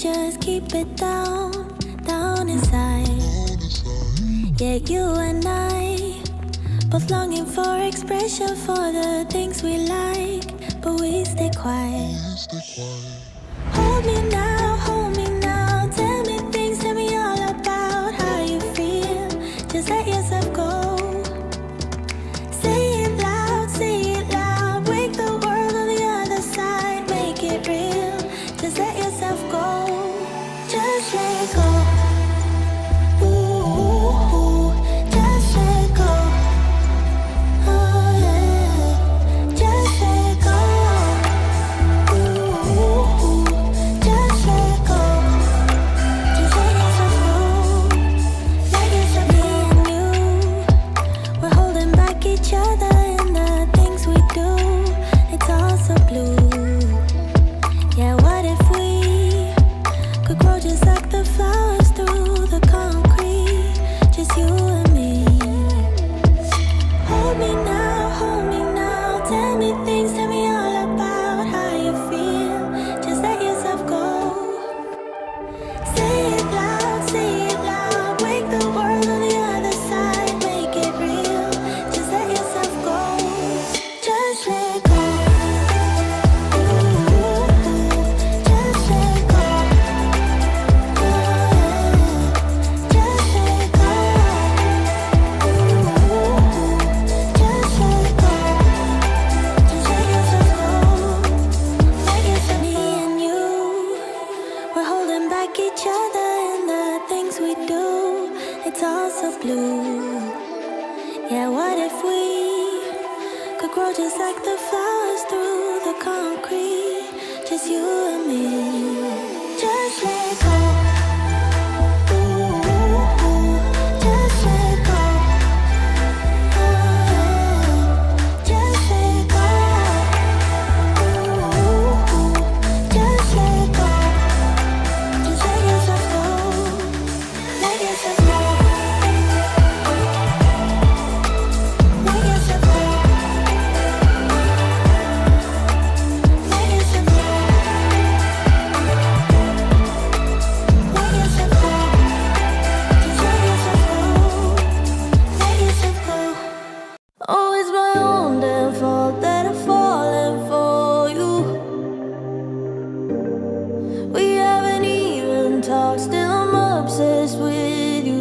just keep it down, down inside. Yeah, you and I, both longing for expression for the things we like, but we stay quiet. Hold me now, tell me things, tell me all about how you feel. Just let yourself go. Say it loud, wake the world on the other side, make it real. Just let yourself go, just let go. Ooh, just let go. Oh yeah, just let go. Ooh, just let go. Just let yourself go. Let yourself be. And you, we're holding back each other in the things we do. It's all so blue. Yeah, what if we could grow just like the flowers through the concrete? Just you and me. Hold me now, tell me things, tell me all about how you feel. Just let yourself go. Say it loud, wake the world on the other side, make it real. Just let yourself go, just let go. Ooh, just let go. Oh yeah, just let go. Ooh, just let go. Just let yourself go. Let yourself. Me and you, we're holding back each other in the things we do. It's all so blue. Yeah, what if we could grow just like the flowers through the concrete? Just you and me. Just let go. Ooh, just let go. Oh yeah, just let go. Ooh, just let go. Just let yourself go. Let yourself go. Let yourself go. Let yourself go. Let yourself go. Just let yourself go. Let yourself go. Oh, it's my own damn fault that I've fallen for you. We haven't even talked, still I'm obsessed with you.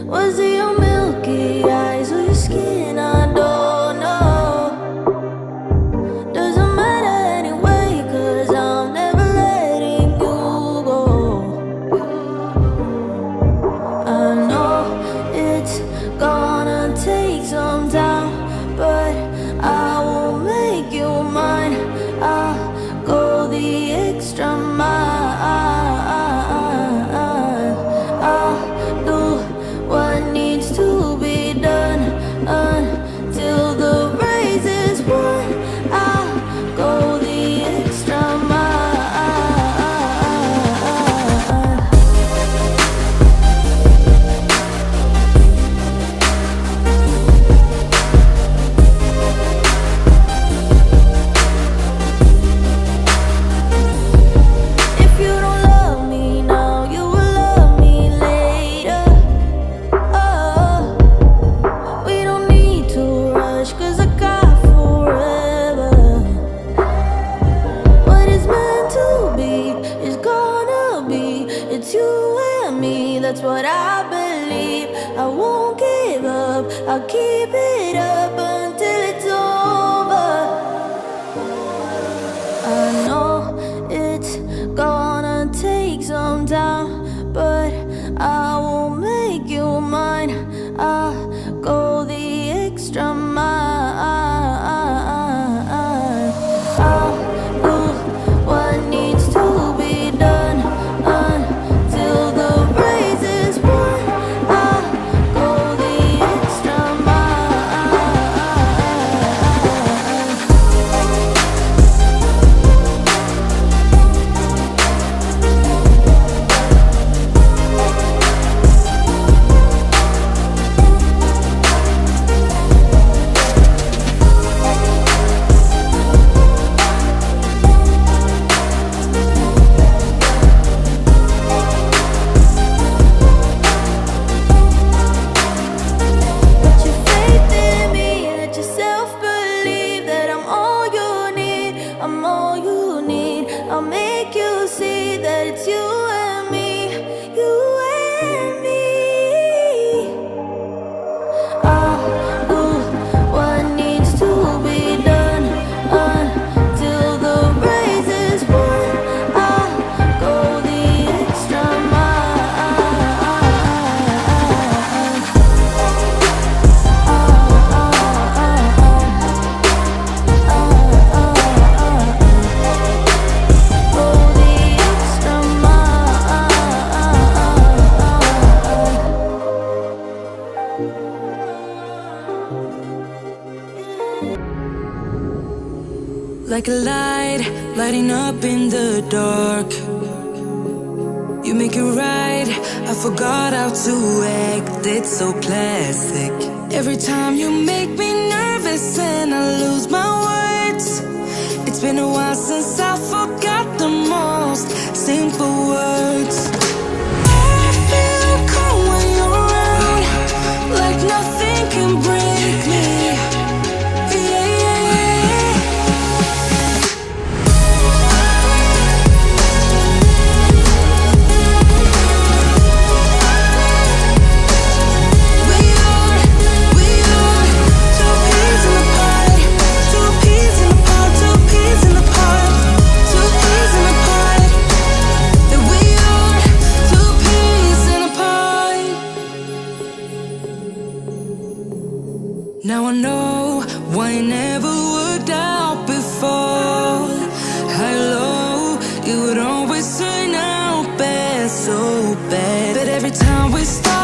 Was it your milky eyes or your skin? I don't know. Doesn't matter anyway, 'cause I'm never letting you go. I know it's gonna take some time, but I will make you mine. I'll go the extra mile. I'll do what needs to be done until the race is won. I'll go the extra mile. If you don't love me now, you will love me later. Oh, we don't need to rush, 'cause I got forever. What is meant to be is gonna be. It's you and me, that's what I believe. I won't give up, I'll keep it up until it's over. I know it's gonna take some time, but I will make you mine. I'll go the extra mile. I'll do what needs to be done until the race is won. I'll go the extra mile. like a light, lighting up in the dark. You make it right, I forgot how to act. It's so classic. Every time you make me nervous and I lose my words. It's been a while since I forgot the most simple words. I feel calm when you're around, like nothing can break me. Yeah, yeah, yeah. We are two peas in a pod, two peas in a pod, two peas in a pod, two peas in a pod. That we are two peas in a pod. Now I know why it never worked out before. High low, it would always turn out bad, so bad. But every time we start